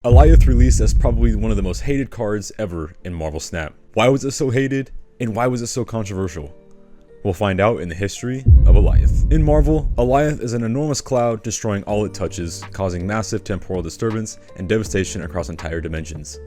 Alioth released as probably one of the most hated cards ever in Marvel Snap. Why was it so hated, and why was it so controversial? We'll find out in the history of Alioth. In Marvel, Alioth is an enormous cloud destroying all it touches, causing massive temporal disturbance and devastation across entire dimensions.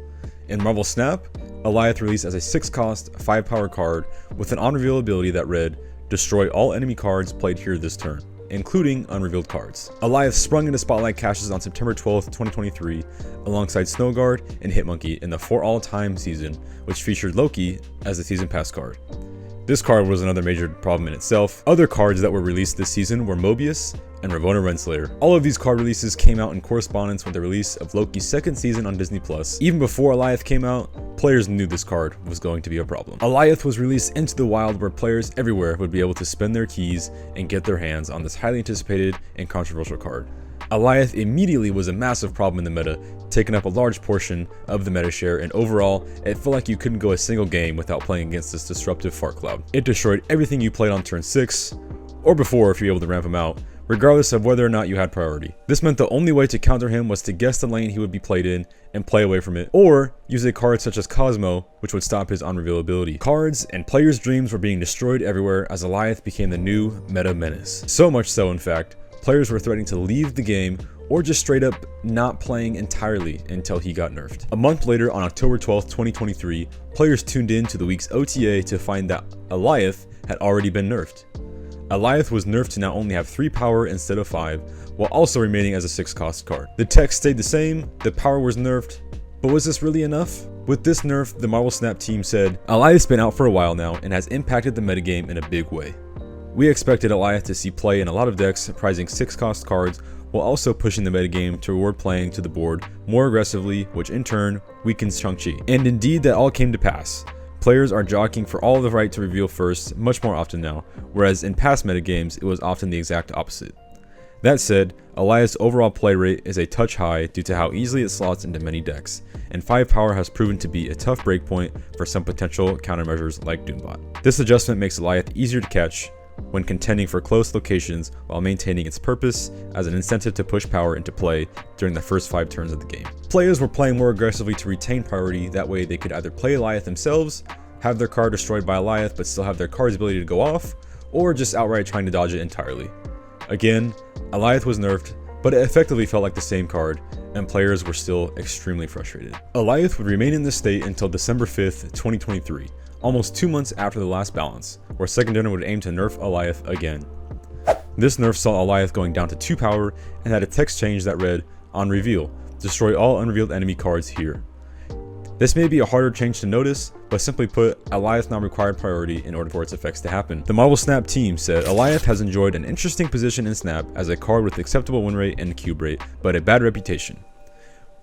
In Marvel Snap, Alioth released as a 6-cost, 5-power card with an on-reveal ability that read, "Destroy all enemy cards played here this turn," including unrevealed cards. Alioth sprung into Spotlight caches on September 12th, 2023, alongside Snowguard and Hitmonkey in the For All Time season, which featured Loki as the Season Pass card. This card was another major problem in itself. Other cards that were released this season were Mobius and Ravonna Renslayer. All of these card releases came out in correspondence with the release of Loki's second season on Disney+. Even before Alioth came out, players knew this card was going to be a problem. Alioth was released into the wild where players everywhere would be able to spend their keys and get their hands on this highly anticipated and controversial card. Alioth immediately was a massive problem in the meta, taking up a large portion of the meta share, and overall, it felt like you couldn't go a single game without playing against this disruptive fart cloud. It destroyed everything you played on turn 6, or before if you're able to ramp him out, regardless of whether or not you had priority. This meant the only way to counter him was to guess the lane he would be played in and play away from it, or use a card such as Cosmo, which would stop his unrevealability. Cards and players' dreams were being destroyed everywhere as Alioth became the new meta menace. So much so, in fact, players were threatening to leave the game or just straight up not playing entirely until he got nerfed. A month later, on October 12th, 2023, players tuned in to the week's OTA to find that Alioth had already been nerfed. Alioth was nerfed to now only have 3 power instead of 5, while also remaining as a 6-cost card. The text stayed the same, the power was nerfed, but was this really enough? With this nerf, the Marvel Snap team said, "Alioth's been out for a while now and has impacted the metagame in a big way. We expected Alioth to see play in a lot of decks prizing 6-cost cards while also pushing the metagame to reward playing to the board more aggressively, which in turn weakens Shang-Chi." And indeed, that all came to pass. Players are jockeying for all the right to reveal first much more often now, whereas in past metagames it was often the exact opposite. That said, Alioth's overall play rate is a touch high due to how easily it slots into many decks, and 5 power has proven to be a tough breakpoint for some potential countermeasures like Doombot. This adjustment makes Alioth easier to catch when contending for close locations while maintaining its purpose as an incentive to push power into play during the first 5 turns of the game. Players were playing more aggressively to retain priority, that way they could either play Alioth themselves, have their card destroyed by Alioth but still have their card's ability to go off, or just outright trying to dodge it entirely. Again, Alioth was nerfed, but it effectively felt like the same card, and players were still extremely frustrated. Alioth would remain in this state until December 5th, 2023. Almost 2 months after the last balance, where Second Dinner would aim to nerf Alioth again. This nerf saw Alioth going down to 2 power and had a text change that read, "On reveal, destroy all unrevealed enemy cards here." This may be a harder change to notice, but simply put, Alioth now required priority in order for its effects to happen. The Marvel Snap team said Alioth has enjoyed an interesting position in Snap as a card with acceptable win rate and cube rate, but a bad reputation.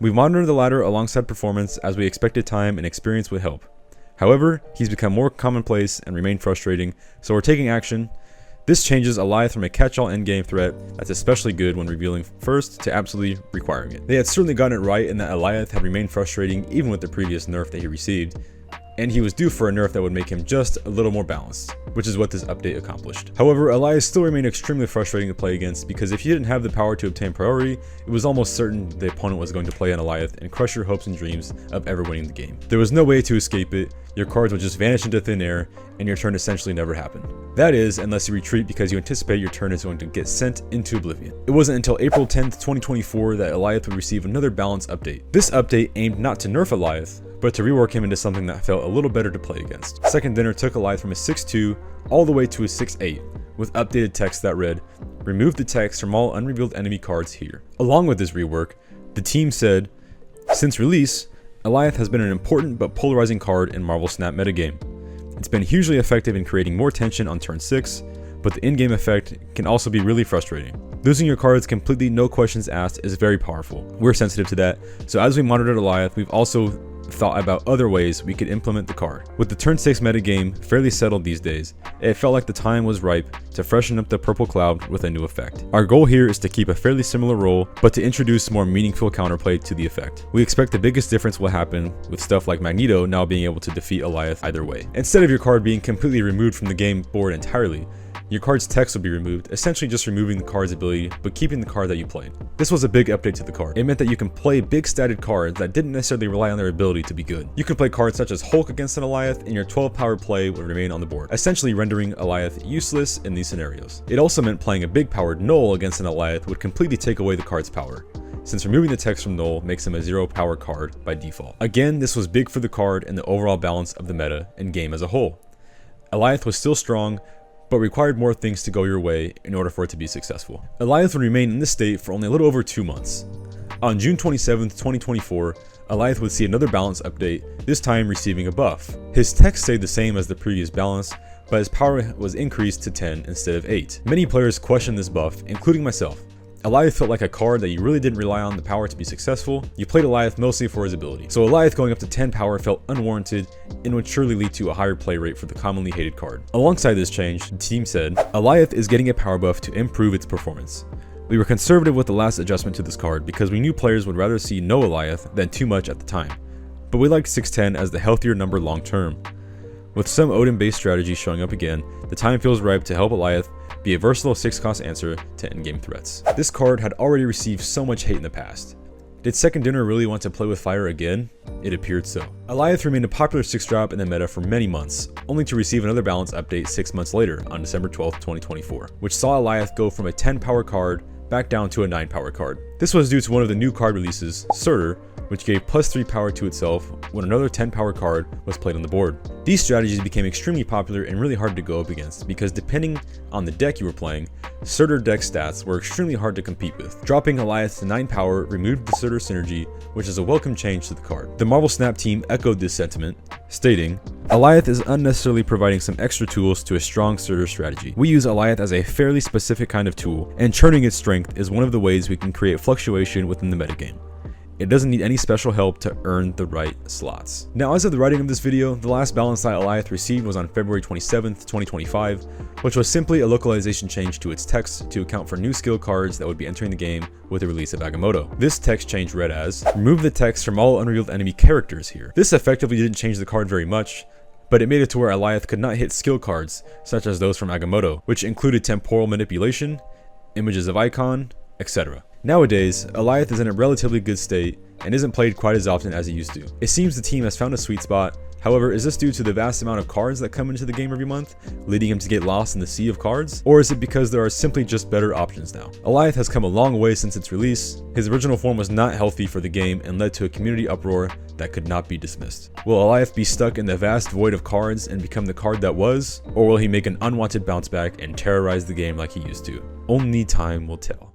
We've monitored the latter alongside performance as we expected time and experience would help. However, he's become more commonplace and remained frustrating, so we're taking action. This changes Alioth from a catch-all endgame threat that's especially good when revealing first to absolutely requiring it. They had certainly gotten it right in that Alioth had remained frustrating even with the previous nerf that he received, and he was due for a nerf that would make him just a little more balanced, which is what this update accomplished. However, Alioth still remained extremely frustrating to play against because if you didn't have the power to obtain priority, it was almost certain the opponent was going to play on Alioth and crush your hopes and dreams of ever winning the game. There was no way to escape it, your cards would just vanish into thin air, and your turn essentially never happened. That is, unless you retreat because you anticipate your turn is going to get sent into oblivion. It wasn't until April 10th, 2024 that Alioth would receive another balance update. This update aimed not to nerf Alioth, but to rework him into something that felt a little better to play against. Second Dinner took Alioth from a 6-2 all the way to a 6-8, with updated text that read, "Remove the text from all unrevealed enemy cards here." Along with this rework, the team said, "Since release, Alioth has been an important but polarizing card in Marvel Snap metagame. It's been hugely effective in creating more tension on turn 6, but the in-game effect can also be really frustrating. Losing your cards completely no questions asked is very powerful. We're sensitive to that, so as we monitored Alioth, we've also thought about other ways we could implement the card. With the turn 6 metagame fairly settled these days, it felt like the time was ripe to freshen up the purple cloud with a new effect. Our goal here is to keep a fairly similar role, but to introduce more meaningful counterplay to the effect. We expect the biggest difference will happen with stuff like Magneto now being able to defeat Alioth either way. Instead of your card being completely removed from the game board entirely, your card's text will be removed, essentially just removing the card's ability but keeping the card that you played. This was a big update to the card. It meant that you can play big statted cards that didn't necessarily rely on their ability to be good. You can play cards such as Hulk against an Alioth, and your 12 power play would remain on the board, essentially rendering Alioth useless in these scenarios. It also meant playing a big powered Null against an Alioth would completely take away the card's power, since removing the text from Null makes him a 0 power card by default. Again, this was big for the card and the overall balance of the meta and game as a whole. Alioth was still strong, but required more things to go your way in order for it to be successful. Alioth would remain in this state for only a little over 2 months. On June 27th, 2024, Alioth would see another balance update, this time receiving a buff. His text stayed the same as the previous balance, but his power was increased to 10 instead of 8. Many players questioned this buff, including myself. Alioth felt like a card that you really didn't rely on the power to be successful. You played Alioth mostly for his ability. So Alioth going up to 10 power felt unwarranted and would surely lead to a higher play rate for the commonly hated card. Alongside this change, the team said, Alioth is getting a power buff to improve its performance. We were conservative with the last adjustment to this card because we knew players would rather see no Alioth than too much at the time. But we liked 610 as the healthier number long term. With some Odin-based strategies showing up again, the time feels ripe to help Alioth be a versatile 6-cost answer to endgame threats. This card had already received so much hate in the past. Did Second Dinner really want to play with fire again? It appeared so. Alioth remained a popular 6-drop in the meta for many months, only to receive another balance update 6 months later on December 12th, 2024, which saw Alioth go from a 10 power card back down to a 9 power card. This was due to one of the new card releases, Surtur, which gave +3 power to itself when another 10 power card was played on the board. These strategies became extremely popular and really hard to go up against because depending on the deck you were playing, Surtur deck stats were extremely hard to compete with. Dropping Alioth to 9 power removed the Surtur synergy, which is a welcome change to the card. The Marvel Snap team echoed this sentiment, stating, Alioth is unnecessarily providing some extra tools to a strong Surtur strategy. We use Alioth as a fairly specific kind of tool, and churning its strength is one of the ways we can create fluctuation within the metagame. It doesn't need any special help to earn the right slots. Now, as of the writing of this video, the last balance that Alioth received was on February 27th, 2025, which was simply a localization change to its text to account for new skill cards that would be entering the game with the release of Agamotto. This text change read as, remove the text from all unrevealed enemy characters here. This effectively didn't change the card very much, but it made it to where Alioth could not hit skill cards, such as those from Agamotto, which included temporal manipulation, images of icon, etc. Nowadays, Alioth is in a relatively good state and isn't played quite as often as it used to. It seems the team has found a sweet spot. However, is this due to the vast amount of cards that come into the game every month, leading him to get lost in the sea of cards? Or is it because there are simply just better options now? Alioth has come a long way since its release. His original form was not healthy for the game and led to a community uproar that could not be dismissed. Will Alioth be stuck in the vast void of cards and become the card that was? Or will he make an unwanted bounce back and terrorize the game like he used to? Only time will tell.